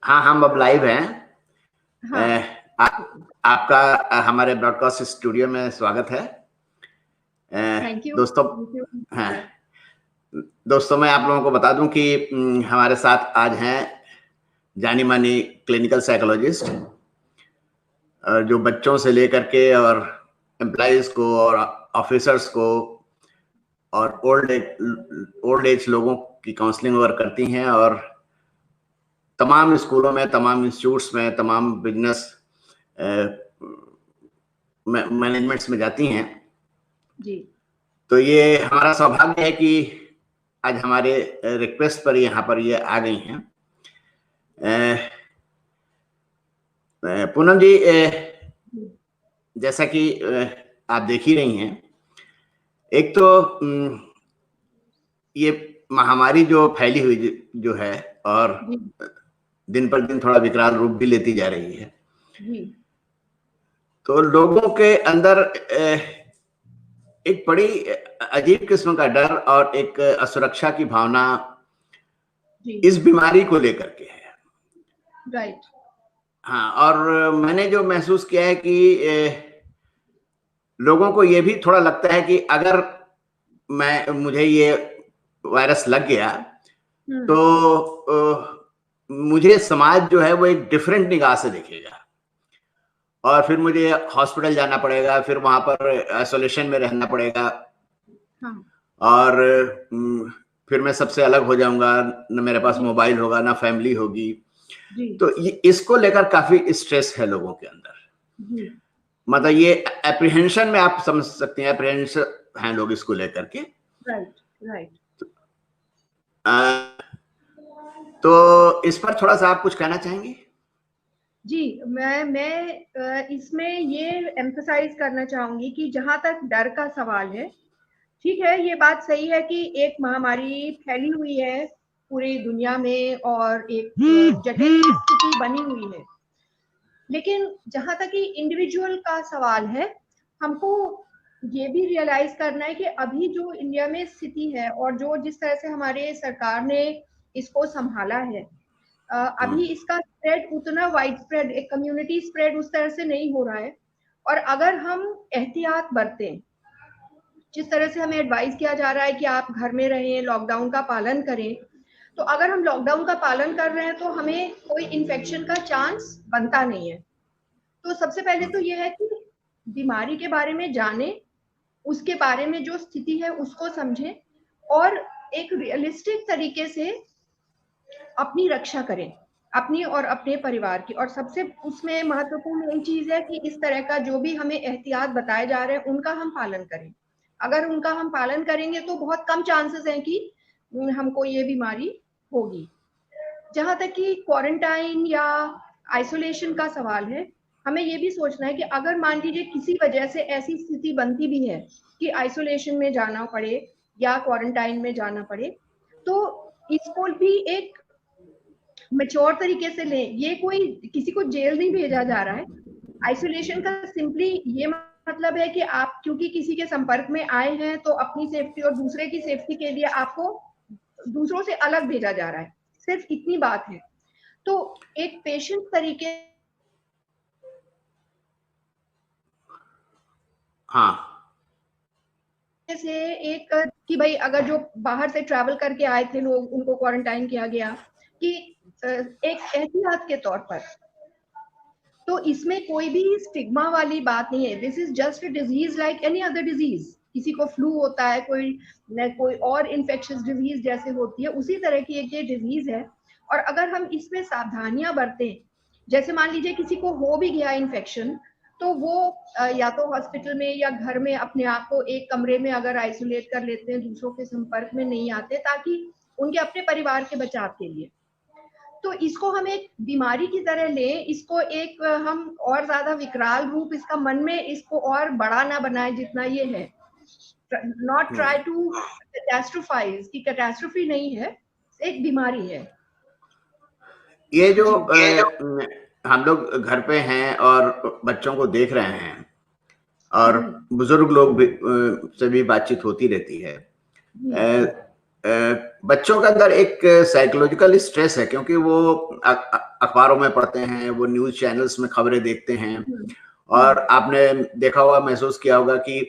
हाँ, हम अब लाइव हैं। हाँ, आपका हमारे ब्रॉडकास्ट स्टूडियो में स्वागत है। Thank you. दोस्तों, हाँ, दोस्तों मैं आप लोगों को बता दूं कि हमारे साथ आज हैं जानी मानी क्लिनिकल साइकोलॉजिस्ट, जो बच्चों से लेकर के और एम्प्लॉइज को और ऑफिसर्स को और ओल्ड एज लोगों की काउंसलिंग वगैरह करती हैं और तमाम स्कूलों में, तमाम इंस्टीट्यूट्स में, तमाम बिजनेस मैनेजमेंट्स में जाती हैं। जी। तो ये हमारा सौभाग्य है कि आज हमारे रिक्वेस्ट पर यहाँ पर ये आ गई हैं। पूनम जी, जैसा कि आप देख ही रही हैं, एक तो ये महामारी जो फैली हुई जो है और दिन पर दिन थोड़ा विकराल रूप भी लेती जा रही है, तो लोगों के अंदर एक बड़ी अजीब किस्म का डर और एक असुरक्षा की भावना इस बीमारी को लेकर के है। राइट। हाँ, और मैंने जो महसूस किया है कि लोगों को ये भी थोड़ा लगता है कि अगर मुझे ये वायरस लग गया तो मुझे समाज जो है वो एक डिफरेंट निगाह से देखेगा और फिर मुझे हॉस्पिटल जाना पड़ेगा, फिर वहां पर आइसोलेशन में रहना पड़ेगा। हाँ। और फिर मैं सबसे अलग हो जाऊंगा, न मेरे पास मोबाइल होगा, ना फैमिली होगी। तो इसको लेकर काफी स्ट्रेस है लोगों के अंदर। मतलब ये एप्रीहेंशन में आप समझ सकते हैं, एप्रीहेंशन हैं लोग इसको लेकर के। Right, right. तो इस पर थोड़ा सा आप कुछ कहना चाहेंगे? जी, मैं इसमें ये एम्फसाइज करना चाहूंगी कि जहां तक डर का सवाल है, ठीक है, ये बात सही है कि एक महामारी फैली हुई है पूरी दुनिया में और एक जटिल स्थिति बनी हुई है। लेकिन जहां तक कि इंडिविजुअल का सवाल है, हमको ये भी रियलाइज करना है कि अभी जो इंडिया में स्थिति है और जो जिस तरह से हमारे सरकार ने इसको संभाला है, अभी इसका स्प्रेड उतना वाइड स्प्रेड, एक कम्युनिटी स्प्रेड उस तरह से नहीं हो रहा है। और अगर हम एहतियात बरतें, जिस तरह से हमें एडवाइस किया जा रहा है कि आप घर में रहें, लॉकडाउन का पालन करें, तो अगर हम लॉकडाउन का पालन कर रहे हैं तो हमें कोई इन्फेक्शन का चांस बनता नहीं है। तो सबसे पहले तो ये है कि बीमारी के बारे में जाने, उसके बारे में जो स्थिति है उसको समझें और एक रियलिस्टिक तरीके से अपनी रक्षा करें, अपनी और अपने परिवार की। और सबसे उसमें महत्वपूर्ण यही चीज है कि इस तरह का जो भी हमें एहतियात बताए जा रहे हैं उनका हम पालन करें। अगर उनका हम पालन करेंगे तो बहुत कम चांसेस हैं कि हमको ये बीमारी होगी। जहां तक कि क्वारंटाइन या आइसोलेशन का सवाल है, हमें ये भी सोचना है कि अगर मान लीजिए किसी वजह से ऐसी स्थिति बनती भी है कि आइसोलेशन में जाना पड़े या क्वारंटाइन में जाना पड़े, तो इसको भी एक मैच्योर तरीके से लें। ये कोई किसी को जेल नहीं भेजा जा रहा है। आइसोलेशन का सिंपली ये मतलब है कि आप क्योंकि किसी के संपर्क में आए हैं तो अपनी सेफ्टी और दूसरे की सेफ्टी के लिए आपको दूसरों से अलग भेजा जा रहा है, सिर्फ इतनी बात है। तो एक पेशेंट तरीके से एक कि भाई अगर जो बाहर से ट्रैवल करके आए थे लोग, उनको क्वारंटाइन किया गया कि एक एहतियात के तौर पर। तो इसमें कोई भी स्टिग्मा वाली बात नहीं है। This is just a disease like any other disease. किसी को फ्लू होता है, कोई और इन्फेक्शियस डिजीज जैसे होती है, उसी तरह की एक ये डिजीज है। और अगर हम इसमें सावधानियां बरतें, जैसे मान लीजिए किसी को हो भी गया इन्फेक्शन, तो वो या तो हॉस्पिटल में या घर में अपने आप को एक कमरे में अगर आइसोलेट कर लेते हैं, दूसरों के संपर्क में नहीं आते, ताकि उनके अपने परिवार के बचाव के लिए। तो इसको हम एक बीमारी की तरह लें, इसको एक हम और ज्यादा विकराल रूप इसका मन में इसको और बड़ा ना बनाए जितना ये है। नॉट ट्राई टू कैटास्ट्रोफाइज, कि कैटास्ट्रोफी नहीं है, एक बीमारी है। ये जो हम लोग घर पे हैं और बच्चों को देख रहे हैं और बुजुर्ग लोग भी से भी बातचीत होती रहती है, बच्चों के अंदर एक साइकोलॉजिकल स्ट्रेस है, क्योंकि वो अखबारों में पढ़ते हैं, वो न्यूज चैनल्स में खबरें देखते हैं, और आपने देखा होगा, महसूस किया होगा कि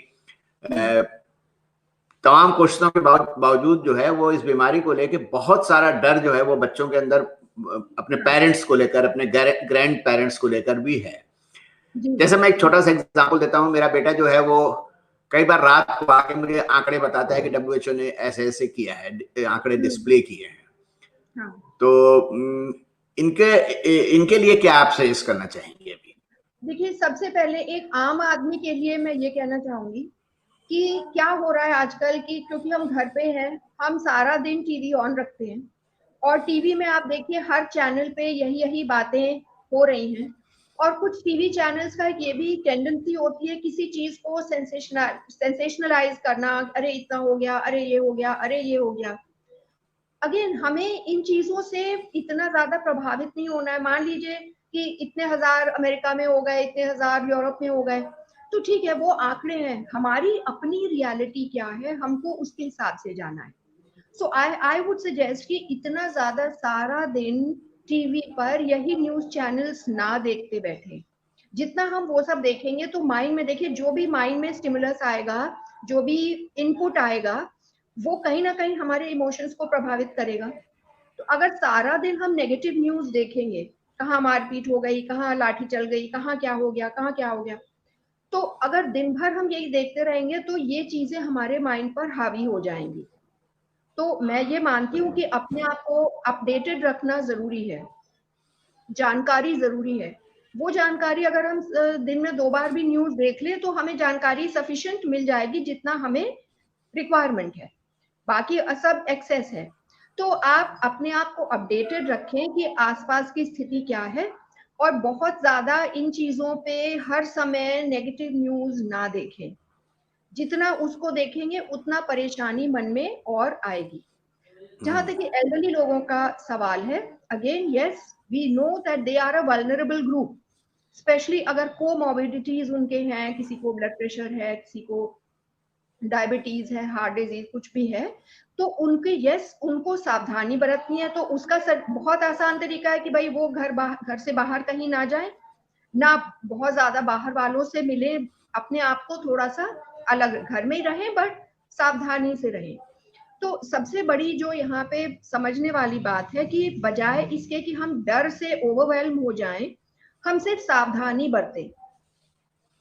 तमाम कोशिशों के बावजूद जो है वो इस बीमारी को लेके बहुत सारा डर जो है वो बच्चों के अंदर अपने पेरेंट्स को लेकर, अपने ग्रैंड पेरेंट्स को लेकर भी है। जैसे मैं एक छोटा सा एग्जांपल देता हूँ, मेरा बेटा जो है वो कई बार रात को आके मुझे आंकड़े बताता है कि WHO ने ऐसे ऐसे किया है, आंकड़े डिस्प्ले किए हैं। तो इनके लिए क्या आप सजेस्ट करना चाहेंगे अभी? देखिए, सबसे पहले एक आम आदमी के लिए मैं ये कहना चाहूंगी कि क्या हो रहा है आजकल की, क्योंकि हम घर पे हैं, हम सारा दिन टीवी ऑन रखते हैं और टीवी में आप देखिए हर चैनल पे यही बातें हो रही हैं। और कुछ टीवी चैनल्स का ये भी टेंडेंसी होती है किसी चीज को सेंसेशनलाइज करना, अरे इतना हो गया, अरे ये हो गया, अरे ये हो गया। अगेन, हमें इन चीजों से इतना ज्यादा प्रभावित नहीं होना है। मान लीजिए कि इतने हजार अमेरिका में हो गए, इतने हजार यूरोप में हो गए, तो ठीक है, वो आंकड़े हैं। हमारी अपनी रियलिटी क्या है, हमको उसके हिसाब से जाना है। सो आई वुड सजेस्ट कि इतना ज्यादा सारा दिन टीवी पर यही न्यूज चैनल्स ना देखते बैठे। जितना हम वो सब देखेंगे तो माइंड में, देखिए, जो भी माइंड में स्टिमुलस आएगा, जो भी इनपुट आएगा, वो कहीं ना कहीं हमारे इमोशंस को प्रभावित करेगा। तो अगर सारा दिन हम नेगेटिव न्यूज देखेंगे, कहाँ मारपीट हो गई, कहाँ लाठी चल गई, कहाँ क्या हो गया, कहाँ क्या हो गया, तो अगर दिन भर हम यही देखते रहेंगे तो ये चीजें हमारे माइंड पर हावी हो जाएंगी। तो मैं ये मानती हूँ कि अपने आप को अपडेटेड रखना जरूरी है, जानकारी जरूरी है। वो जानकारी अगर हम दिन में 2 बार भी न्यूज देख लें तो हमें जानकारी सफिशिएंट मिल जाएगी जितना हमें रिक्वायरमेंट है, बाकी सब एक्सेस है। तो आप अपने आप को अपडेटेड रखें कि आसपास की स्थिति क्या है, और बहुत ज्यादा इन चीजों पे हर समय नेगेटिव न्यूज ना देखें। जितना उसको देखेंगे उतना परेशानी मन में और आएगी। जहां तक कि एल्डरली लोगों का सवाल है, again yes, we know that they are a vulnerable group, specially अगर कोमॉर्बिडिटीज उनके हैं, किसी को ब्लड प्रेशर है, किसी को डायबिटीज है, हार्ट डिजीज कुछ भी है, तो उनके यस, उनको सावधानी बरतनी है। तो उसका बहुत आसान तरीका है कि भाई वो घर से बाहर कहीं ना जाए, ना बहुत ज्यादा बाहर वालों से मिले, अपने आप को थोड़ा सा अलग, घर में ही रहें बट सावधानी से रहें। तो सबसे बड़ी जो यहाँ पे समझने वाली बात है कि बजाय इसके कि हम डर से ओवरवेल्म हो जाएं, हम सिर्फ सावधानी बरतें।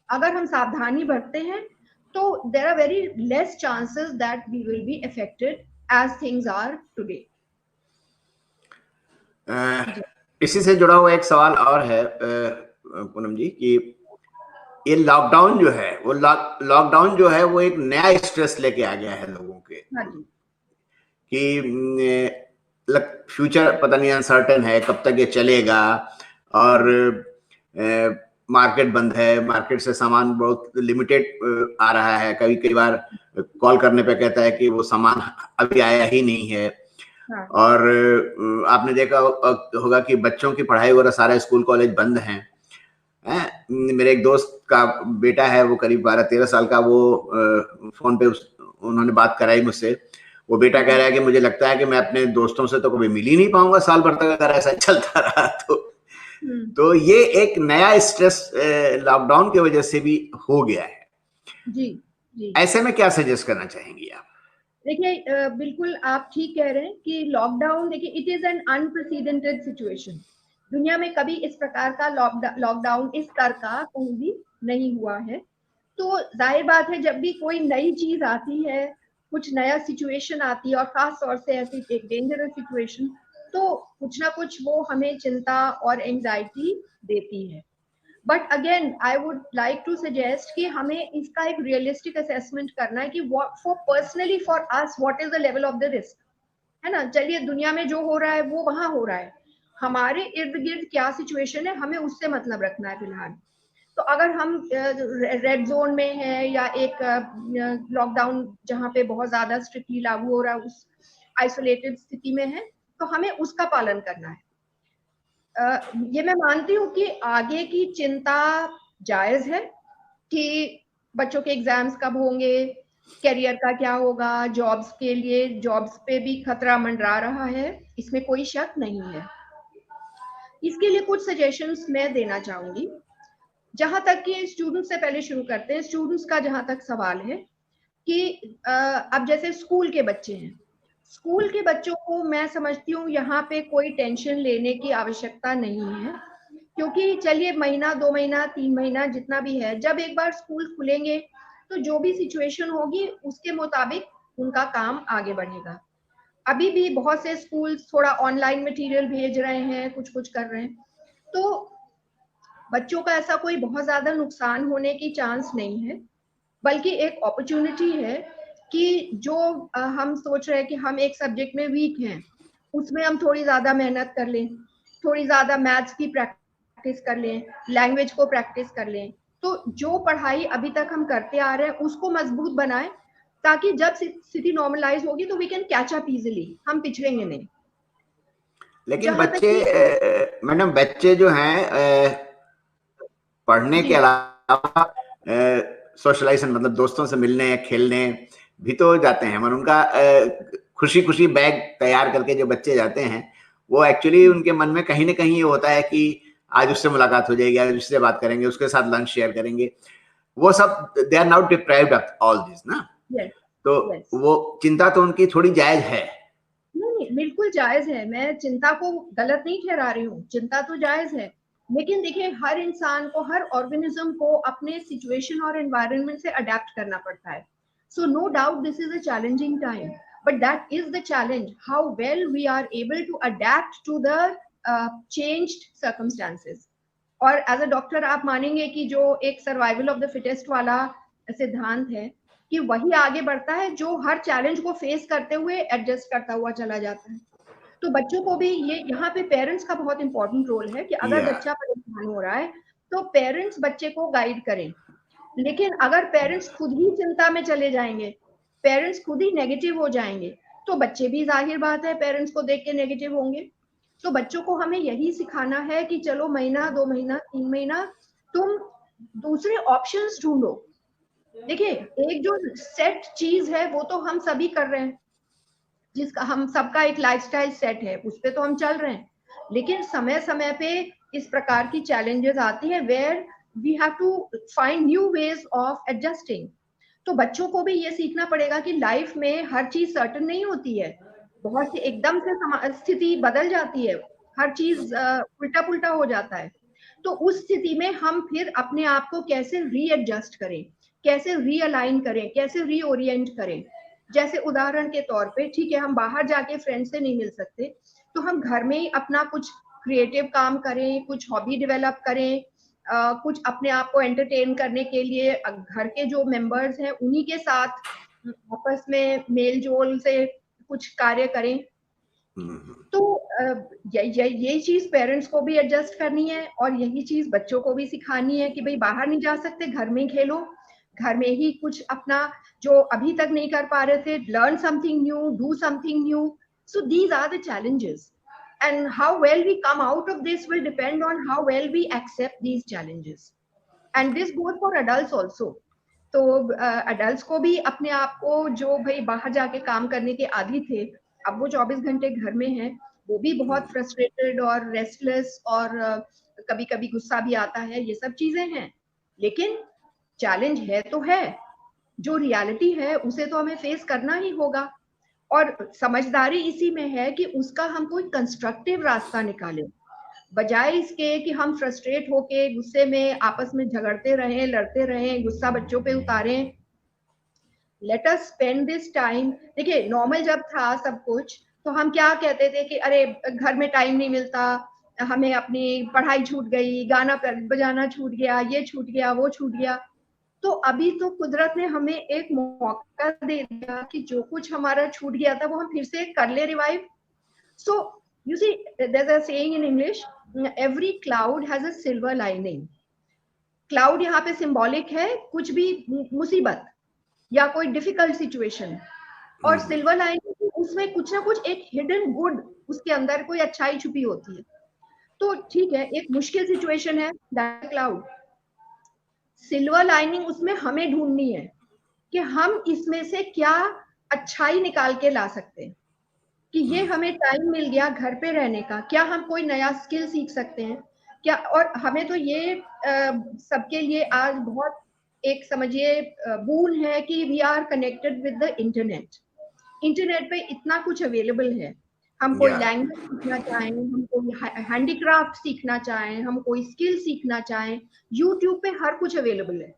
अगर हम सावधानी बरतते हैं तो there are very less chances that we will be affected as things are today. इसी से जुड़ा हुआ एक सवाल और है पूनम जी, कि ये लॉकडाउन जो है वो एक नया स्ट्रेस लेके आ गया है लोगों के, कि फ्यूचर पता नहीं, अनसर्टेन है, कब तक ये चलेगा, और मार्केट बंद है, मार्केट से सामान बहुत लिमिटेड आ रहा है, कई बार कॉल करने पे कहता है कि वो सामान अभी आया ही नहीं है। और आपने देखा होगा कि बच्चों की पढ़ाई वगैरह सारा स्कूल कॉलेज बंद हैं। मेरे एक दोस्त का बेटा है, वो करीब 12-13 साल का, वो फोन पे उन्होंने बात कराई मुझसे। वो बेटा कह रहा है कि मुझे लगता है कि मैं अपने दोस्तों से तो कभी मिल ही नहीं पाऊंगा साल भर तक अगर ऐसा चलता रहा तो ये एक नया स्ट्रेस लॉकडाउन की वजह से भी हो गया है। जी। ऐसे में क्या सजेस्ट करना चाहेंगी आप? देखिए, बिल्कुल आप ठीक कह रहे हैं कि लॉकडाउन, देखिए, it is an unprecedented situation. दुनिया में कभी इस प्रकार का लॉकडाउन इस स्तर का कहीं भी नहीं हुआ है। तो जाहिर बात है, जब भी कोई नई चीज आती है, कुछ नया सिचुएशन आती है, और खास तौर से ऐसी एक डेंजरस सिचुएशन, तो कुछ ना कुछ वो हमें चिंता और एंजाइटी देती है। But again I would like to suggest कि हमें इसका एक रियलिस्टिक असेसमेंट करना है कि for personally for us what is the level of the risk, है ना। चलिए, दुनिया में जो हो रहा है वो वहां हो रहा है, हमारे इर्द गिर्द क्या सिचुएशन है, हमें उससे मतलब रखना है फिलहाल। तो अगर हम रेड जोन में है, या एक लॉकडाउन जहाँ पे बहुत ज्यादा स्ट्रिक्टली लागू हो रहा है, उस आइसोलेटेड स्थिति में है, तो हमें उसका पालन करना है। ये मैं मानती हूँ कि आगे की चिंता जायज है कि बच्चों के एग्जाम्स कब होंगे, करियर का क्या होगा, जॉब्स के लिए, जॉब्स पे भी खतरा मंडरा रहा है, इसमें कोई शक नहीं है। इसके लिए कुछ सजेशंस मैं देना चाहूंगी। जहां तक कि स्टूडेंट्स से पहले शुरू करते हैं, स्टूडेंट्स का जहां तक सवाल है कि अब जैसे स्कूल के बच्चे हैं, स्कूल के बच्चों को मैं समझती हूँ यहाँ पे कोई टेंशन लेने की आवश्यकता नहीं है, क्योंकि चलिए महीना 2 महीना 3 महीना जितना भी है, जब एक बार स्कूल खुलेंगे तो जो भी सिचुएशन होगी उसके मुताबिक उनका काम आगे बढ़ेगा। अभी भी बहुत से स्कूल थोड़ा ऑनलाइन मटेरियल भेज रहे हैं, कुछ कुछ कर रहे हैं, तो बच्चों का ऐसा कोई बहुत ज्यादा नुकसान होने की चांस नहीं है, बल्कि एक अपॉर्चुनिटी है कि जो हम सोच रहे हैं कि हम एक सब्जेक्ट में वीक हैं, उसमें हम थोड़ी ज्यादा मेहनत कर लें, थोड़ी ज्यादा मैथ्स की प्रैक्टिस कर लें, लैंग्वेज को प्रैक्टिस कर लें, तो जो पढ़ाई अभी तक हम करते आ रहे हैं उसको मजबूत बनाएं, ताकि जब स्थिति नॉर्मलाइज होगी तो we can catch up easily, हम पिछड़ेंगे नहीं। लेकिन जहां तक बच्चे, कि मैडम बच्चे जो हैं पढ़ने के जी अलावा सोशलाइजेशन मतलब दोस्तों से मिलने खेलने भी तो जाते हैं, मतलब उनका खुशी खुशी बैग तैयार करके जो बच्चे जाते हैं, वो एक्चुअली उनके मन में कहीं ना कहीं ये होता है कि आज उससे मुलाकात हो जाएगी, आज उससे बात करेंगे, उसके साथ लंच शेयर करेंगे, वो सब they are not deprived of all this ना। यस तो यस वो चिंता तो उनकी थोड़ी जायज है। नहीं, बिल्कुल जायज है, मैं चिंता को गलत नहीं ठहरा रही हूँ, चिंता तो जायज है, लेकिन देखिए हर इंसान को, हर ऑर्गेनिज्म को अपने सिचुएशन और एनवायरनमेंट से अडेप्ट करना पड़ता है। So no doubt this is a challenging time, but that is the challenge, how well we are able to adept to the changed circumstances. और एज अ डॉक्टर आप मानेंगे कि जो एक सर्वाइवल ऑफ द फिटेस्ट वाला सिद्धांत है, कि वही आगे बढ़ता है जो हर चैलेंज को फेस करते हुए एडजस्ट करता हुआ चला जाता है। तो बच्चों को भी ये, यहाँ पे पेरेंट्स का बहुत इंपॉर्टेंट रोल है कि अगर या बच्चा परेशान हो रहा है तो पेरेंट्स बच्चे को गाइड करें। लेकिन अगर पेरेंट्स खुद ही चिंता में चले जाएंगे, पेरेंट्स खुद ही नेगेटिव हो जाएंगे, तो बच्चे भी जाहिर बात है पेरेंट्स को देख के नेगेटिव होंगे। तो बच्चों को हमें यही सिखाना है कि चलो महीना 2 महीना 3 महीना तुम दूसरे ऑप्शंस ढूंढो। देखिए एक जो सेट चीज है वो तो हम सभी कर रहे हैं, जिसका हम सबका एक लाइफस्टाइल सेट है, उस पे तो हम चल रहे हैं, लेकिन समय समय पे इस प्रकार की चैलेंजेस आती है where we have to find new ways of adjusting. तो बच्चों को भी ये सीखना पड़ेगा कि लाइफ में हर चीज सर्टन नहीं होती है, बहुत सी एकदम से स्थिति बदल जाती है, हर चीज उल्टा पुल्टा हो जाता है। तो उस स्थिति में हम फिर अपने आप को कैसे रीएडजस्ट करें, कैसे रीअलाइन करें, कैसे रीओरिएंट करें। जैसे उदाहरण के तौर पे, ठीक है हम बाहर जाके फ्रेंड से नहीं मिल सकते, तो हम घर में ही अपना कुछ क्रिएटिव काम करें, कुछ हॉबी डेवलप करें, कुछ अपने आप को एंटरटेन करने के लिए घर के जो मेंबर्स हैं उन्हीं के साथ आपस में मेल जोल से कुछ कार्य करें। तो यही चीज पेरेंट्स को भी एडजस्ट करनी है और यही चीज बच्चों को भी सिखानी है कि भाई बाहर नहीं जा सकते, घर में खेलो, घर में ही कुछ अपना जो अभी तक नहीं कर पा रहे थे, learn something new, do something new. So these are the challenges, and how well we come out of this will depend on how well we accept these challenges, and this goes for adults also। तो adult को भी अपने आप को, जो भाई बाहर जाके काम करने के आदी थे, अब वो 24 घंटे घर में है, वो भी बहुत फ्रस्ट्रेटेड और रेस्टलेस और कभी कभी गुस्सा भी आता है, ये सब चीजें हैं। लेकिन चैलेंज है तो है, जो रियलिटी है उसे तो हमें फेस करना ही होगा, और समझदारी इसी में है कि उसका हम कोई कंस्ट्रक्टिव रास्ता निकालें, बजाय इसके कि हम फ्रस्ट्रेट होके गुस्से में आपस में झगड़ते रहें, लड़ते रहें, गुस्सा बच्चों पे उतारें। Let us spend this time. देखिए नॉर्मल जब था सब कुछ, तो हम क्या कहते थे कि अरे घर में टाइम नहीं मिलता, हमें अपनी पढ़ाई छूट गई, गाना बजाना छूट गया, ये छूट गया, वो छूट गया। तो अभी तो कुदरत ने हमें एक मौका दे दिया कि जो कुछ हमारा छूट गया था वो हम फिर से कर ले revive. So you see, there's a saying in English, every cloud has a silver lining। Cloud यहाँ पे सिंबॉलिक है कुछ भी मुसीबत या कोई डिफिकल्ट सिचुएशन, और सिल्वर लाइनिंग उसमें कुछ ना कुछ एक हिडन गुड, उसके अंदर कोई अच्छाई छुपी होती है। तो ठीक है, एक मुश्किल सिचुएशन है दैट क्लाउड, सिल्वर लाइनिंग उसमें हमें ढूंढनी है कि हम इसमें से क्या अच्छाई निकाल के ला सकते हैं, कि ये हमें टाइम मिल गया घर पे रहने का, क्या हम कोई नया स्किल सीख सकते हैं क्या। और हमें तो ये सबके लिए आज बहुत एक समझिए बून है कि we are connected with the internet. Internet पे इतना कुछ अवेलेबल है, हम कोई या लैंग्वेज सीखना चाहें, हम कोई हैंडीक्राफ्ट सीखना चाहें, हम कोई स्किल सीखना चाहें, यूट्यूब पे हर कुछ अवेलेबल है।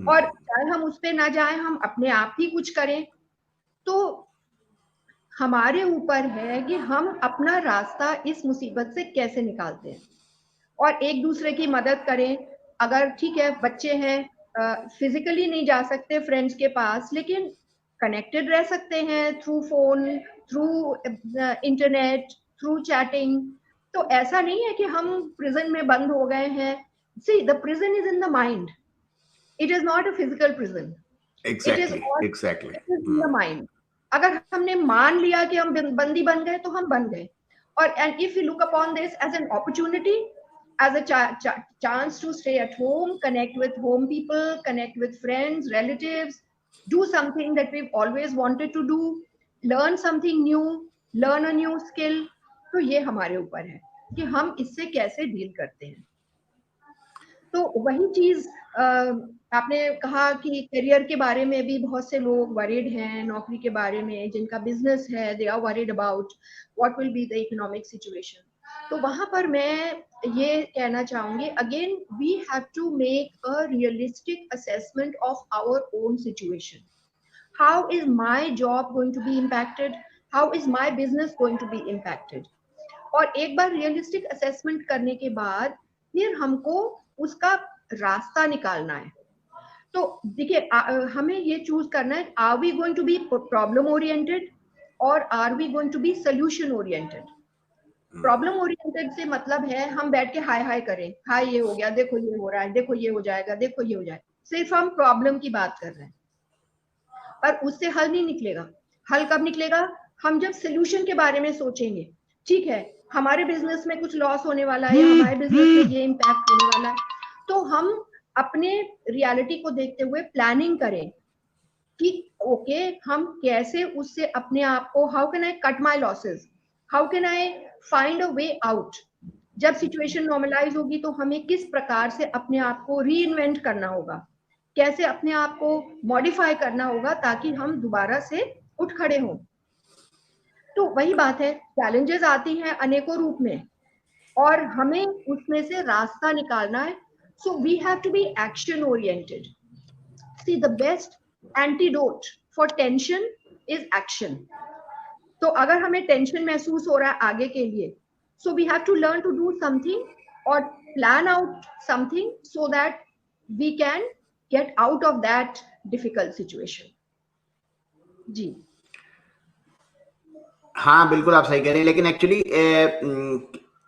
और चाहे हम उस पे ना जाएं, हम अपने आप ही कुछ करें, तो हमारे ऊपर है कि हम अपना रास्ता इस मुसीबत से कैसे निकालते हैं और एक दूसरे की मदद करें। अगर ठीक है बच्चे हैं, फिजिकली नहीं जा सकते फ्रेंड्स के पास, लेकिन कनेक्टेड रह सकते हैं through phone, through internet, through chatting. तो ऐसा नहीं है कि हम प्रिजन में बंद हो गए हैं। See the prison is in the mind, it is not a physical prison, it is exactly in the mind. अगर हमने मान लिया कि हम बंदी बन गए तो हम बन गए। और and if you look upon this as an opportunity, as a chance to stay at home, connect with home people, connect with friends, relatives, do something that we've always wanted to do, learn something new, learn a new skill। तो ये हमारे ऊपर है कि हम इससे कैसे deal करते हैं। तो वही चीज आपने कहा कि करियर के बारे में भी बहुत से लोग वरीड हैं, नौकरी के बारे में जिनका बिजनेस है, they are worried about what will be the economic situation. तो वहां पर मैं ये कहना चाहूंगी, again we have to make a realistic assessment of our own situation. How is my job going to be impacted, how is my business going to be impacted. और एक बार realistic assessment करने के बाद फिर हमको उसका रास्ता निकालना है। तो देखिए हमें ये चूज करना है, are we going to be problem oriented और are we going to be solution oriented. Problem oriented से मतलब है हम बैठ के हाय हाय करें, हाय ये हो गया, देखो ये हो रहा है, देखो ये हो जाएगा, देखो ये हो जाएगा, सिर्फ हम प्रॉब्लम की बात कर रहे हैं, पर उससे हल नहीं निकलेगा। हल कब निकलेगा, हम जब सोल्यूशन के बारे में सोचेंगे। ठीक है, हमारे बिजनेस में कुछ लॉस होने वाला है या हमारे बिजनेस में ये इम्पैक्ट होने वाला है, तो हम अपने रियलिटी को देखते हुए प्लानिंग करें कि ओके हम कैसे उससे अपने आप को, how can I cut my losses, how can I find a way out. जब सिचुएशन नॉर्मलाइज होगी तो हमें किस प्रकार से अपने आप को री इन्वेंट करना होगा, कैसे अपने आप को मॉडिफाई करना होगा ताकि हम दोबारा से उठ खड़े हों। तो वही बात है, चैलेंजेस आती हैं अनेकों रूप में और हमें उसमें से रास्ता निकालना है। So we have to be action oriented. See the best antidote for tension is action. तो अगर हमें टेंशन महसूस हो रहा है आगे के लिए, so we have to learn to do something और plan out something so that we can get out of that difficult situation. जी हाँ बिल्कुल आप सही कह रहे हैं, लेकिन एक्चुअली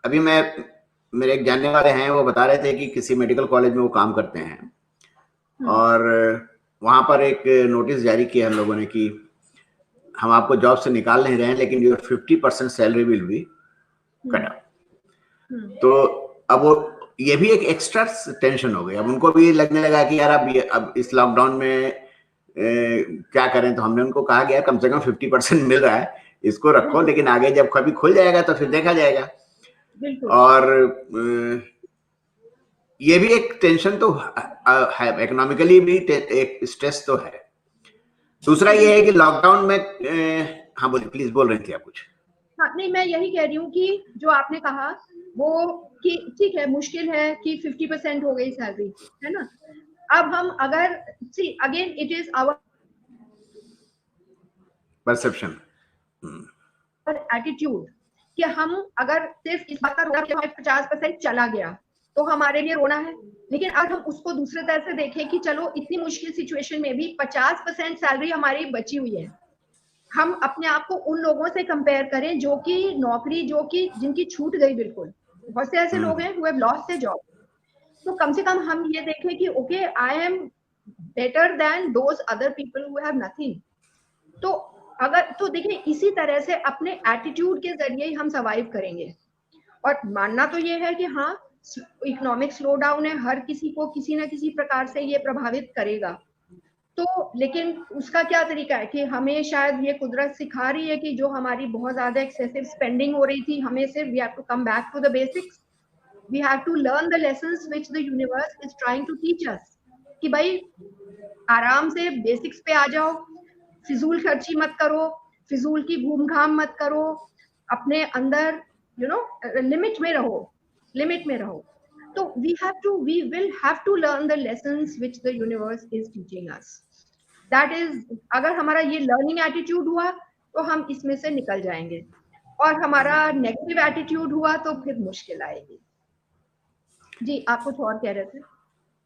अभी मेरे एक जानने वाले हैं, वो बता रहे थे कि किसी मेडिकल कॉलेज में वो काम करते हैं और वहाँ पर एक नोटिस जारी किया हम लोगों ने कि हम आपको जॉब से निकाल नहीं रहे हैं, लेकिन your 50% salary will be cut off. तो अब वो ये भी एक एक्स्ट्रा टेंशन हो गई। अब उनको भी लगने लगा कि यार अब इस लॉकडाउन में क्या करें। तो हमने उनको कहा गया कम से कम 50% मिल रहा है, इसको रखो, लेकिन आगे जब कभी खुल जाएगा तो फिर देखा जाएगा। और ये भी एक टेंशन तो है, इकोनॉमिकली भी एक स्ट्रेस तो है। दूसरा ये है कि लॉकडाउन में हाँ बोलिए, प्लीज बोल रही थी आप कुछ। हाँ नहीं, मैं यही कह रही हूँ कि जो आपने कहा वो कि ठीक है मुश्किल है कि 50% हो गई सैलरी, है ना। अब हम अगर see again it is our perception attitude कि हम अगर सिर्फ इस बात का रोना कि 50% चला गया तो हमारे लिए रोना है, लेकिन अगर हम उसको दूसरे तरह से देखें कि चलो इतनी मुश्किल सिचुएशन में भी 50% सैलरी हमारी बची हुई है, हम अपने आप को उन लोगों से कंपेयर करें जो कि नौकरी जिनकी छूट गई बिल्कुल। बहुत से ऐसे लोग हैं who have lost their job। तो कम से कम हम ये देखें कि okay I am better than those other people who have nothing. तो अगर तो देखिए इसी तरह से अपने एटीट्यूड के जरिए ही हम सर्वाइव करेंगे। और मानना तो ये है कि हाँ इकोनॉमिक स्लो डाउन है, हर किसी को किसी ना किसी प्रकार से ये प्रभावित करेगा, तो लेकिन उसका क्या तरीका है कि हमें शायद ये कुदरत सिखा रही है कि जो हमारी बहुत ज्यादा एक्सेसिव स्पेंडिंग हो रही थी, हमें सिर्फ we have to come back to the basics, we have to learn the lessons which the universe is trying to teach us, कि भाई आराम से बेसिक्स पे आ जाओ, फिजूल खर्ची मत करो, फिजूल की घूम घाम मत करो, अपने अंदर लिमिट में रहो, लिमिट में रहो। तो we will have to learn the lessons which the universe is teaching us. That is, अगर हमारा ये लर्निंग एटीट्यूड हुआ तो हम इसमें से निकल जाएंगे, और हमारा नेगेटिव एटीट्यूड हुआ तो फिर मुश्किल आएगी। जी, आप कुछ और कह रहे थे?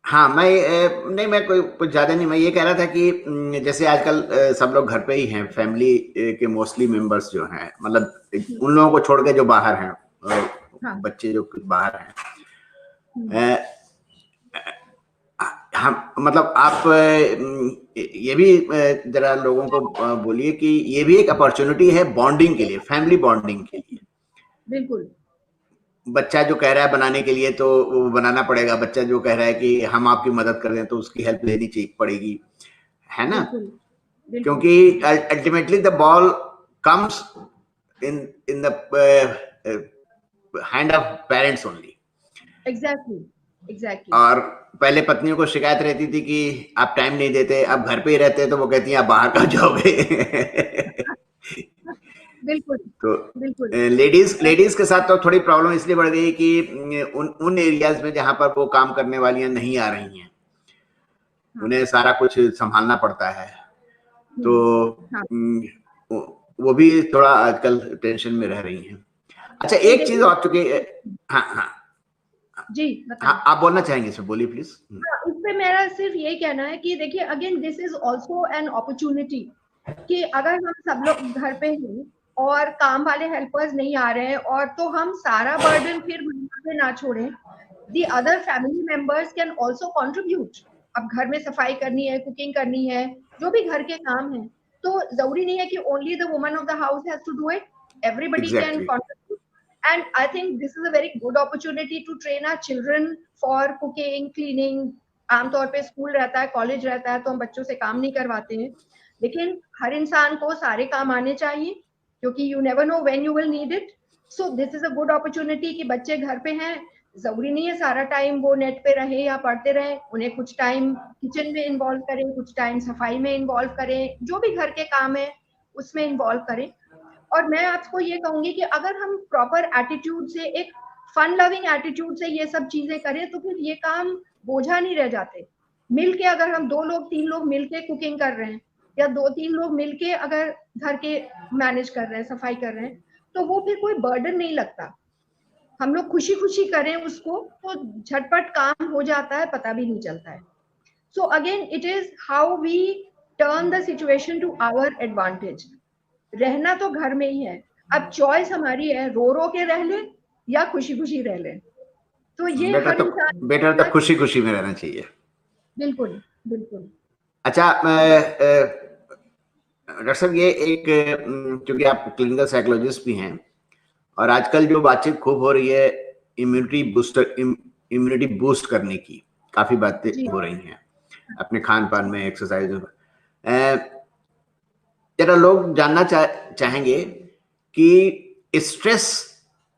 हाँ, नहीं, मैं कोई कुछ ज्यादा नहीं, मैं ये कह रहा था कि जैसे आजकल सब लोग घर पे ही हैं, फैमिली के मोस्टली मेंबर्स जो हैं, मतलब उन लोगों को छोड़ के जो बाहर हैं, हाँ। बच्चे जो बाहर हैं, हम मतलब आप ये भी जरा लोगों को बोलिए कि ये भी एक अपॉर्चुनिटी है बॉन्डिंग के लिए, फैमिली बॉन्डिंग के लिए। बिल्कुल। बच्चा जो कह रहा है बनाने के लिए तो वो बनाना पड़ेगा, बच्चा जो कह रहा है कि हम आपकी मदद कर दें तो उसकी हेल्प लेनी चाहिए पड़ेगी, है ना? बिल्कुल, बिल्कुल। क्योंकि ultimately the ball comes in the hand of parents only. Exactly, exactly. और पहले पत्नियों को शिकायत रहती थी कि आप टाइम नहीं देते, अब घर पे ही रहते तो वो कहती हैं आप बाहर का जॉब है। बिल्कुल, तो बिल्कुल। लेडीज के साथ तो थोड़ी प्रॉब्लम इसलिए बढ़ गई कि उन एरियाज में जहां पर वो काम करने वालियां नहीं आ रही हैं, उन्हें सारा कुछ संभालना पड़ता है, तो वो भी थोड़ा आजकल टेंशन में रह रही हैं। अच्छा, एक चीज और, चुकी हाँ जी, हाँ, आप बोलना चाहेंगे इसमें, बोलिए प्लीज। इस पे मेरा सिर्फ यही कहना है कि देखिए, again this is also an opportunity, कि अगर हम सब लोग घर पे हैं और काम वाले हेल्पर्स नहीं आ रहे हैं, और तो हम सारा बर्डन फिर महिला पे ना छोड़ें, the other family members can also contribute. अब घर में सफाई करनी है, कुकिंग करनी है, जो भी घर के काम है, तो जरूरी नहीं है कि only the woman of the house has to do it, everybody can contribute. And I think this is a very good opportunity to train our children for cooking, cleaning. आमतौर पे स्कूल रहता है, कॉलेज रहता है, तो हम बच्चों से काम नहीं करवाते हैं, लेकिन हर इंसान को सारे काम आने चाहिए, क्योंकि you never know when you will need it. So this is a good opportunity कि बच्चे घर पे हैं, जरूरी नहीं है सारा टाइम वो नेट पे रहे या पढ़ते रहे, उन्हें कुछ टाइम किचन में इन्वॉल्व करें, कुछ टाइम सफाई में इन्वॉल्व करें, जो भी घर के काम है उसमें इन्वॉल्व करें। और मैं आपको ये कहूंगी कि अगर हम प्रॉपर एटीट्यूड से, एक फन लविंग एटीट्यूड से ये सब चीजें करें, तो फिर ये काम बोझा नहीं रह जाते। मिलके अगर हम 2 लोग 3 लोग मिलके कुकिंग कर रहे हैं, या 2-3 लोग मिलके अगर घर के मैनेज कर रहे हैं, सफाई कर रहे हैं, तो वो फिर कोई बर्डन नहीं लगता। हम लोग खुशी खुशी करें उसको, तो झटपट काम हो जाता है, पता भी नहीं चलता है। So again it is how we turn the situation to our advantage. रहना तो घर में ही है, अब चॉइस हमारी है, रो रो के रह ले या खुशी खुशी रह ले। तो ये हर इंसान, बेटर तो खुशी खुशी में रहना चाहिए। बिल्कुल, बिल्कुल। अच्छा, डॉक्टर साहब, ये एक, क्योंकि आप क्लिनिकल साइकोलॉजिस्ट भी हैं, और आजकल जो बातचीत खूब हो रही है इम्यूनिटी बूस्ट करने की, काफी बातें हो रही हैं अपने खान पान में, एक्सरसाइज में। जरा लोग जानना चाहेंगे कि स्ट्रेस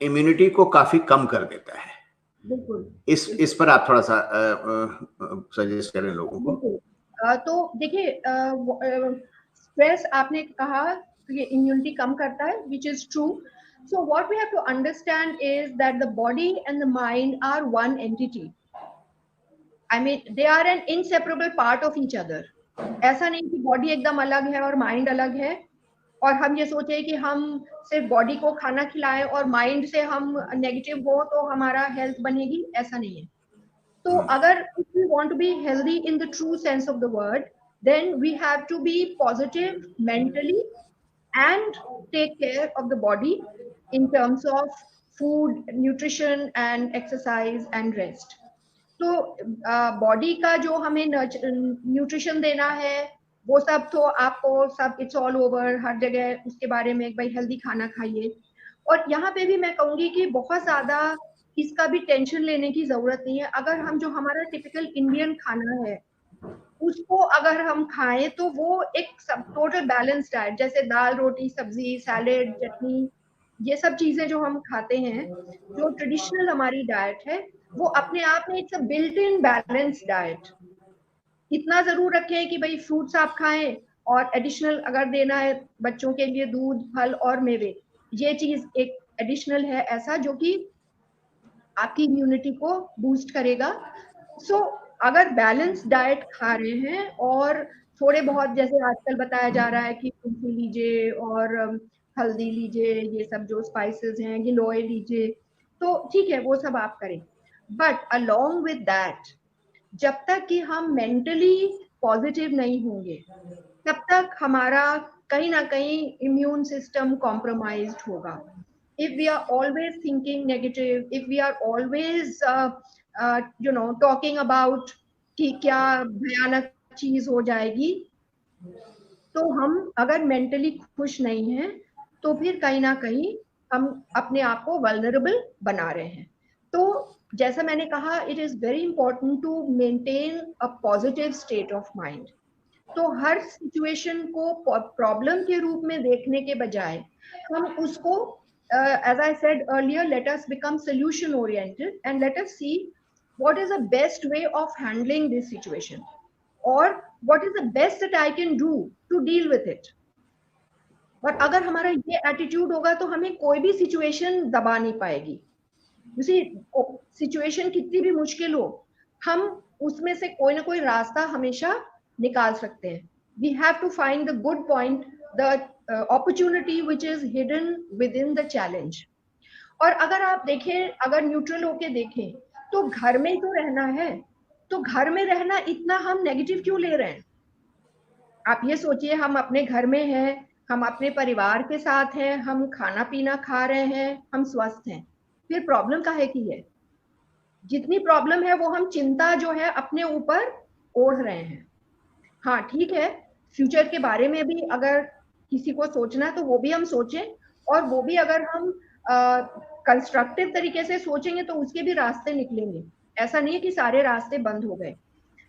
इम्यूनिटी को काफी कम कर देता है, इस पर आप थोड़ा सा सजेस्ट करें लोगों को। तो देखिए, स्ट्रेस आपने कहा तो ये इम्यूनिटी कम करता है, which is true. So what we have to understand is that the body and the mind are one entity. I mean, they are an inseparable part of each other. ऐसा नहीं कि body एकदम अलग है और mind अलग है, और हम ये सोचे कि हम सिर्फ बॉडी को खाना खिलाएं और माइंड से हम नेगेटिव हो तो हमारा हेल्थ बनेगी, ऐसा नहीं है। तो अगर if we want to be healthy in the true sense of the word, then we have to be positive mentally and take care of the body in terms of food, nutrition and exercise and rest. तो body का जो हमें nutrition देना है, वो सब तो आपको सब इट्स ऑल ओवर, हर जगह उसके बारे में, भाई हेल्दी खाना खाइए। और यहाँ पे भी मैं कहूंगी कि बहुत ज्यादा इसका भी टेंशन लेने की जरूरत नहीं है। अगर हम जो हमारा टिपिकल इंडियन खाना है, उसको अगर हम खाएं तो वो एक सब टोटल बैलेंस डाइट, जैसे दाल रोटी सब्जी सैलेड चटनी, ये सब चीजें जो हम खाते हैं, जो ट्रेडिशनल हमारी डाइट है, वो अपने आप में it's a built in balance diet. इतना जरूर रखें कि भाई फ्रूट्स आप खाएं, और एडिशनल अगर देना है बच्चों के लिए दूध फल और मेवे, ये चीज एक एडिशनल है ऐसा जो कि आपकी इम्यूनिटी को बूस्ट करेगा। सो अगर बैलेंस डाइट खा रहे हैं और थोड़े बहुत जैसे आजकल बताया जा रहा है कि तुलसी लीजिए और हल्दी लीजिए, ये सब जो स्पाइसेस हैं गिलोय लीजिए, तो ठीक है वो सब आप करें। बट अलोंग विद दैट, जब तक कि हम मेंटली पॉजिटिव नहीं होंगे, तब तक हमारा कहीं ना कहीं इम्यून सिस्टम कॉम्प्रोमाइज्ड होगा। if we are always thinking negative, if we are always talking about कि क्या भयानक चीज हो जाएगी, तो हम अगर मेंटली खुश नहीं हैं तो फिर कहीं ना कहीं हम अपने आप को वल्नरेबल बना रहे हैं। तो जैसा मैंने कहा, it is very important to maintain a positive state of mind. तो हर सिचुएशन को प्रॉब्लम के रूप में देखने के बजाय हम उसको, as I said earlier, let us become solution oriented and let us see what is the best way of handling this situation, or what is the best that I can do to deal with it. और अगर हमारा ये attitude होगा तो हमें कोई भी situation दबा नहीं पाएगी। उसी सिचुएशन कितनी भी मुश्किल हो, हम उसमें से कोई ना कोई रास्ता हमेशा निकाल सकते हैं। We have to find the good point, the opportunity which is hidden within the challenge. और अगर आप देखें, अगर न्यूट्रल होके देखें, तो घर में ही तो रहना है, तो घर में रहना इतना हम नेगेटिव क्यों ले रहे हैं? आप ये सोचिए, हम अपने घर में हैं, हम अपने परिवार के साथ हैं, हम खाना पीना खा रहे हैं, हम स्वस्थ हैं, फिर प्रॉब्लम काहे की है? जितनी प्रॉब्लम है वो हम चिंता जो है अपने ऊपर ओढ़ रहे हैं। हाँ ठीक है, फ्यूचर के बारे में भी अगर किसी को सोचना है तो वो भी हम सोचें, और वो भी अगर हम कंस्ट्रक्टिव तरीके से सोचेंगे तो उसके भी रास्ते निकलेंगे। ऐसा नहीं है कि सारे रास्ते बंद हो गए,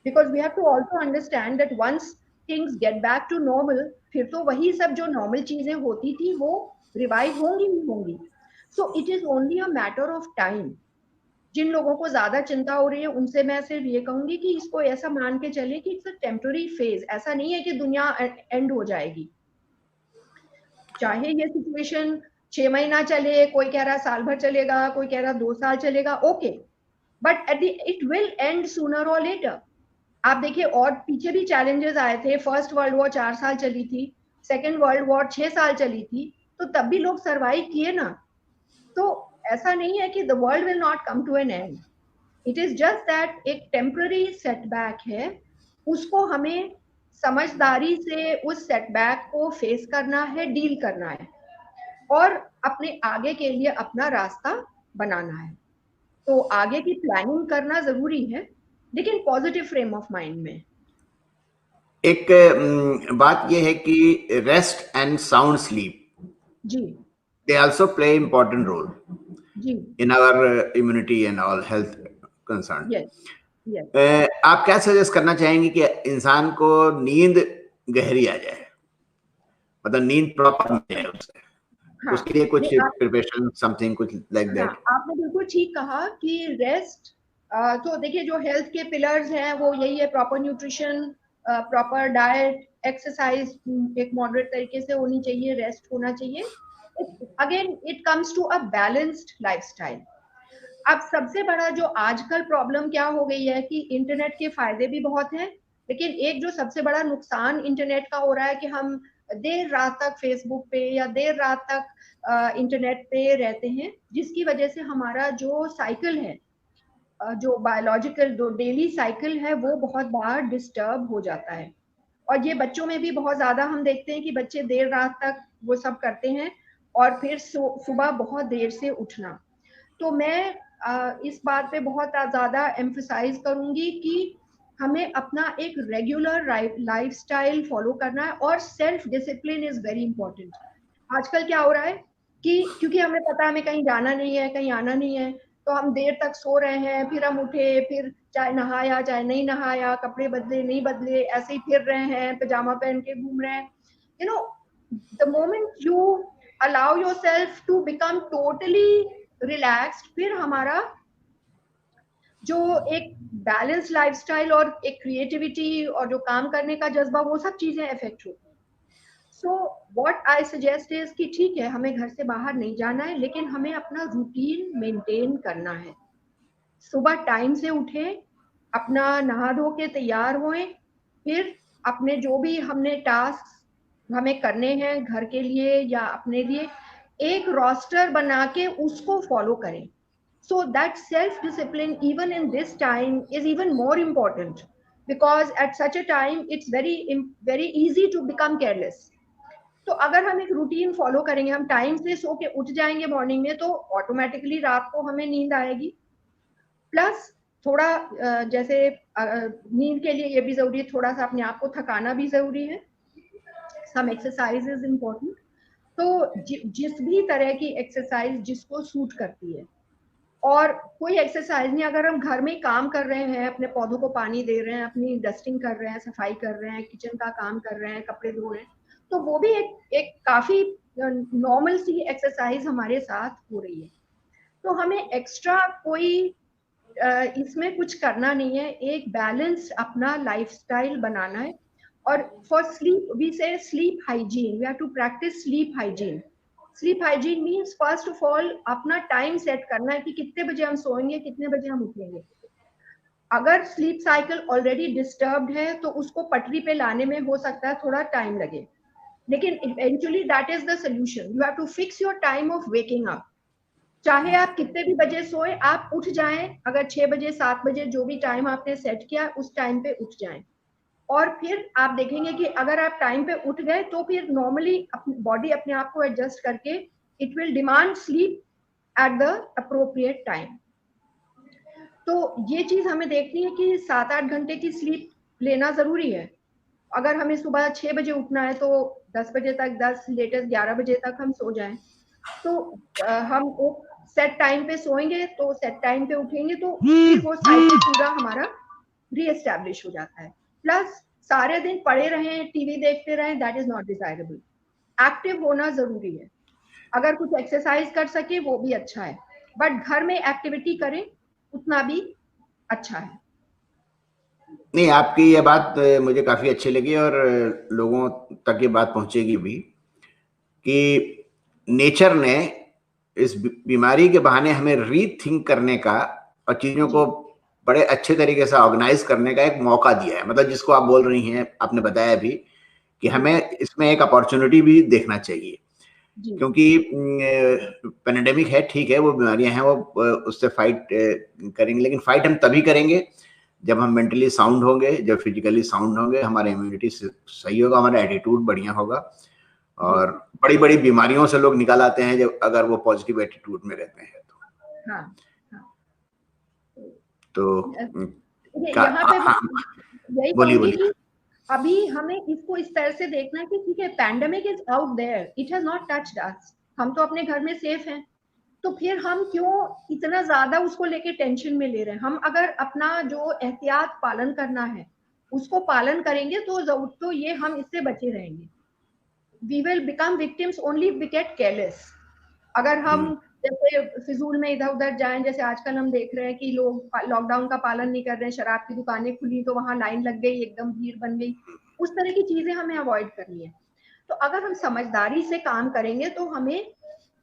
because we have to also understand that once things get back to normal, फिर तो वही सब जो नॉर्मल चीजें होती थी वो रिवाइव होंगी ही होंगी। So it is only a matter of time. जिन लोगों को ज्यादा चिंता हो रही है उनसे मैं सिर्फ ये कहूंगी कि इसको ऐसा मान के चले कि इट्स अ टेम्पररी फेज, ऐसा नहीं है कि दुनिया एंड हो जाएगी। चाहे ये सिचुएशन 6 महीना चले, कोई कह रहा साल भर चलेगा, कोई कह रहा 2 साल चलेगा, okay, but at it will and sooner और लेटर। आप देखिए और पीछे भी चैलेंजेस आए थे, फर्स्ट वर्ल्ड वॉर 4 साल चली थी, सेकेंड वर्ल्ड वॉर 6 साल चली थी, तो तब भी लोग सरवाइव किए ना। तो ऐसा नहीं है कि the world will not come to an end, it is just that एक टेम्पररी सेटबैक है, उसको हमें समझदारी से उस सेटबैक को फेस करना है, डील करना है, और अपने आगे के लिए अपना रास्ता बनाना है। तो आगे की प्लानिंग करना जरूरी है, लेकिन पॉजिटिव फ्रेम ऑफ माइंड में। एक बात यह है कि रेस्ट एंड साउंड स्लीप, जी they also play important role जी, in our immunity and all health concern. Yes yes. आप क्या सजेस्ट करना चाहेंगे कि इंसान को नींद गहरी आ जाए, मतलब नींद प्रॉपर मिल जाए उसे, हाँ उसके लिए कुछ नहीं, प्रिपरेशन समथिंग कुछ लाइक हाँ दैट? आपने बिल्कुल ठीक कहा कि रेस्ट, तो देखिए जो हेल्थ के पिलर्स हैं वो यही है, proper nutrition, proper diet, exercise एक मॉडरेट तरीके से होनी चाहिए, रेस्ट होना चाहिए। Again it comes to a balanced lifestyle. अब सबसे बड़ा जो आजकल प्रॉब्लम क्या हो गई है कि इंटरनेट के फायदे भी बहुत हैं, लेकिन एक जो सबसे बड़ा नुकसान इंटरनेट का हो रहा है कि हम देर रात तक फेसबुक पे या देर रात तक इंटरनेट पे रहते हैं, जिसकी वजह से हमारा जो साइकिल है, जो बायोलॉजिकल जो डेली साइकिल है, वो बहुत बार डिस्टर्ब हो जाता है। और ये बच्चों में भी बहुत ज्यादा हम देखते हैं कि बच्चे देर रात तक वो सब करते हैं, और फिर सुबह बहुत देर से उठना। तो मैं इस बात पे बहुत ज्यादा एम्फसाइज करूंगी कि हमें अपना एक रेगुलर लाइफस्टाइल फॉलो करना है, और self discipline is very important. आजकल क्या हो रहा है कि क्योंकि हमें पता है हमें कहीं जाना नहीं है, कहीं आना नहीं है, तो हम देर तक सो रहे हैं, फिर हम उठे, फिर चाहे नहाया चाहे नहीं नहाया, कपड़े बदले नहीं बदले, ऐसे ही फिर रहे हैं, पजामा पहन के घूम रहे हैं. You know, the moment you allow yourself to become totally relaxed, फिर हमारा जो एक बैलेंस लाइफस्टाइल और एक क्रिएटिविटी और जो काम करने का जज्बा, वो सब चीजें इफेक्ट होती हैं. So what I suggest is कि ठीक है, हमें घर से बाहर नहीं जाना है, लेकिन हमें अपना रूटीन मेंटेन करना है. सुबह टाइम से उठें, अपना नहा धो के तैयार होएं, फिर अपने जो भी हमने टास्क हमें करने हैं घर के लिए या अपने लिए, एक रोस्टर बना के उसको फॉलो करें. So that self-discipline, even in this time, is even more important, because at such a time it's very easy to become careless. तो अगर हम एक रूटीन फॉलो करेंगे, हम टाइम से सो के उठ जाएंगे मॉर्निंग में, तो ऑटोमेटिकली रात को हमें नींद आएगी. प्लस थोड़ा जैसे नींद के लिए ये भी जरूरी है, थोड़ा सा अपने आप को थकाना भी जरूरी है. Some exercise is important. तो जिस भी तरह की एक्सरसाइज जिसको सूट करती है, और कोई एक्सरसाइज नहीं, अगर हम घर में काम कर रहे हैं, अपने पौधों को पानी दे रहे हैं, अपनी डस्टिंग कर रहे हैं, सफाई कर रहे हैं, किचन का काम कर रहे हैं, कपड़े धो रहे हैं, तो वो भी एक काफी नॉर्मल सी एक्सरसाइज हमारे साथ हो रही है. तो हमें एक्स्ट्रा कोई इसमें कुछ करना नहीं है, एक बैलेंस अपना लाइफस्टाइल बनाना है. और for sleep we say sleep hygiene, we have to practice sleep hygiene. Sleep hygiene means first of all अपना टाइम सेट करना है कि कितने बजे हम सोएंगे, कितने बजे हम उठेंगे. अगर स्लीप साइकिल ऑलरेडी डिस्टर्ब्ड है तो उसको पटरी पे लाने में हो सकता है थोड़ा टाइम लगे, लेकिन eventually that is the solution. You have to fix your time of waking up. चाहे आप कितने भी बजे सोए, आप उठ जाएं. अगर 6 बजे 7 बजे जो भी टाइम आपने सेट किया उस टाइम पे उठ जाएं. और फिर आप देखेंगे कि अगर आप टाइम पे उठ गए तो फिर नॉर्मली बॉडी अपने आप को एडजस्ट करके it will demand sleep at the appropriate time. तो ये चीज हमें देखनी है कि 7-8 घंटे की स्लीप लेना जरूरी है. अगर हमें सुबह 6 बजे उठना है तो 10 बजे तक, 10 लेटेस्ट 11 बजे तक हम सो जाएं. तो हम एक सेट टाइम पे सोएंगे तो सेट टाइम पे उठेंगे, तो फिर वो साइकिल पूरा हमारा रीएस्टैब्लिश हो जाता है. प्लस सारे दिन पड़े रहें, टीवी देखते रहें, that is not desirable. Active होना जरूरी है. अगर कुछ एक्सरसाइज कर सके वो भी अच्छा है, बट घर में एक्टिविटी करें उतना भी अच्छा है. नहीं, आपकी ये बात मुझे काफी अच्छी लगी और लोगों तक ये बात पहुंचेगी भी कि नेचर ने इस बीमारी के बहाने हमें रीथिंक करने का और चीजों को बड़े अच्छे तरीके से ऑर्गेनाइज करने का एक मौका दिया है. मतलब जिसको आप बोल रही हैं, आपने बताया भी कि हमें इसमें एक अपॉर्चुनिटी भी देखना चाहिए. क्योंकि पेंडेमिक है, ठीक है, वो बीमारियां हैं, वो उससे फाइट करेंगे, लेकिन फाइट हम तभी करेंगे जब हम मेंटली साउंड होंगे, जब फिजिकली साउंड होंगे, हमारा इम्यूनिटी सही होगा, हमारा एटीट्यूड बढ़िया होगा. और बड़ी बड़ी बीमारियों से लोग निकल आते हैं जब अगर वो पॉजिटिव एटीट्यूड में रहते हैं. तो हाँ, हाँ. तो यहाँ पे यही कहूंगी कि अभी हमें इसको इस तरह से देखना है कि ठीक है, pandemic is out there, it has not touched us, हम तो अपने घर में सेफ हैं, तो फिर हम क्यों इतना ज्यादा उसको लेके टेंशन में ले रहे हैं. हम अगर अपना जो एहतियात पालन करना है उसको पालन करेंगे तो ये हम इससे बचे रहेंगे. We will become victims only if we get careless. अगर हम जैसे फिजूल में इधर उधर जाएं, जैसे आजकल हम देख रहे हैं कि लोग लॉकडाउन का पालन नहीं कर रहे हैं, शराब की दुकानें खुली तो वहां लाइन लग गई, एकदम भीड़ बन गई. उस तरह की चीजें हमें अवॉइड करनी है. तो अगर हम समझदारी से काम करेंगे तो हमें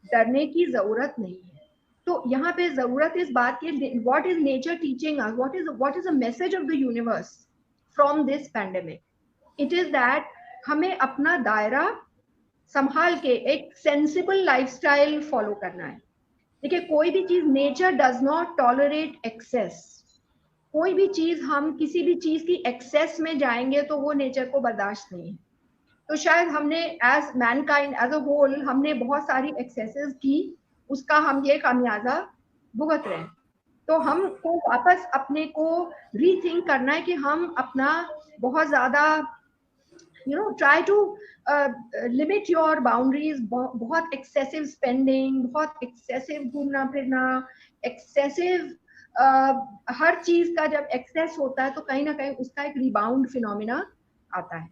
डरने की जरूरत नहीं है. तो यहाँ पे जरूरत इस बात की, what is nature teaching us, what is the message of the universe from this pandemic. It is that हमें अपना दायरा संभाल के एक सेंसिबल लाइफस्टाइल फॉलो करना है. देखिए, कोई भी चीज, nature does not tolerate excess. कोई भी चीज, हम किसी भी चीज की एक्सेस में जाएंगे तो वो नेचर को बर्दाश्त नहीं है. तो शायद हमने as mankind as a whole हमने बहुत सारी एक्सेसेस की, उसका हम ये खामियाजा भुगत रहे हैं. तो हमको वापस अपने को रीथिंक करना है कि हम अपना बहुत ज्यादा try to limit your boundaries. बहुत excessive spending, बहुत excessive घूमना फिरना, excessive हर चीज का जब एक्सेस होता है तो कहीं ना कहीं उसका एक रिबाउंड फिनोमिना आता है।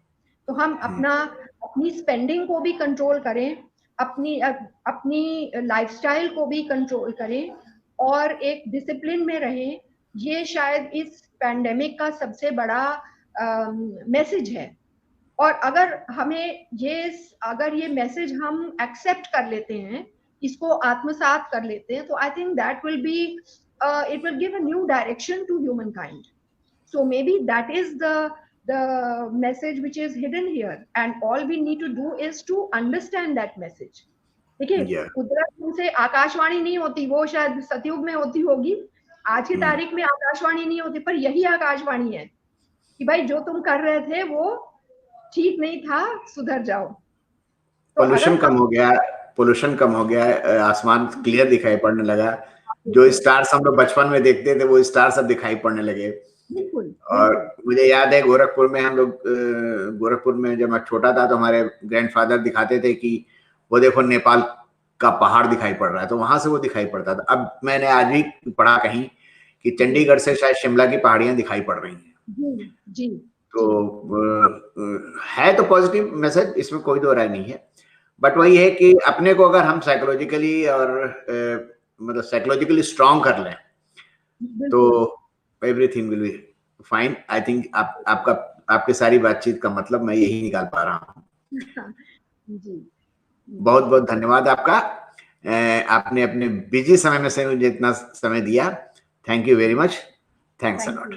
तो हम अपनी स्पेंडिंग को भी कंट्रोल करें, अपनी लाइफस्टाइल को भी कंट्रोल करें और एक डिसिप्लिन में रहें। ये शायद इस पैंडेमिक का सबसे बड़ा मैसेज है। और अगर ये मैसेज हम एक्सेप्ट कर लेते हैं, इसको आत्मसात कर लेते हैं, तो I think that will be it will give a new direction to humankind. So maybe that is the message which is hidden here, and all we need to do is to understand that message. देखिए, कुदरत से आकाशवाणी नहीं होती, वो शायद सतयुग में होती होगी, आज की तारीख में आकाशवाणी नहीं होती, पर यही आकाशवाणी है कि भाई जो तुम कर रहे थे वो ठीक नहीं था, सुधर जाओ। पोल्यूशन कम हो गया, आसमान क्लियर दिखाई पड़ने लगा, जो स्टार्स हम लोग बचपन में देखते थे वो स्टार्स अब दिखाई पड़ने लगे। और मुझे याद है गोरखपुर में जब मैं छोटा था तो हमारे ग्रैंडफादर दिखाते थे कि वो देखो नेपाल का पहाड़ दिखाई पड़ रहा है, तो वहां से वो दिखाई पड़ता था। अब मैंने आज भी पढ़ा कहीं कि चंडीगढ़ से शायद शिमला की पहाड़ियां दिखाई पड़ रही हैं। जी। तो है तो पॉजिटिव मैसेज, इसमें कोई दो राय नहीं है, बट वही है कि अपने को अगर हम साइकोलॉजिकली और मतलब साइकोलॉजिकली स्ट्रांग कर लें तो everything will be fine. I think आपके सारी बातचीत का मतलब मैं यही निकाल पा रहा हूँ। जी, बहुत बहुत धन्यवाद आपका, आपने अपने बिजी समय में से मुझे इतना समय दिया। Thank you very much, thanks a lot.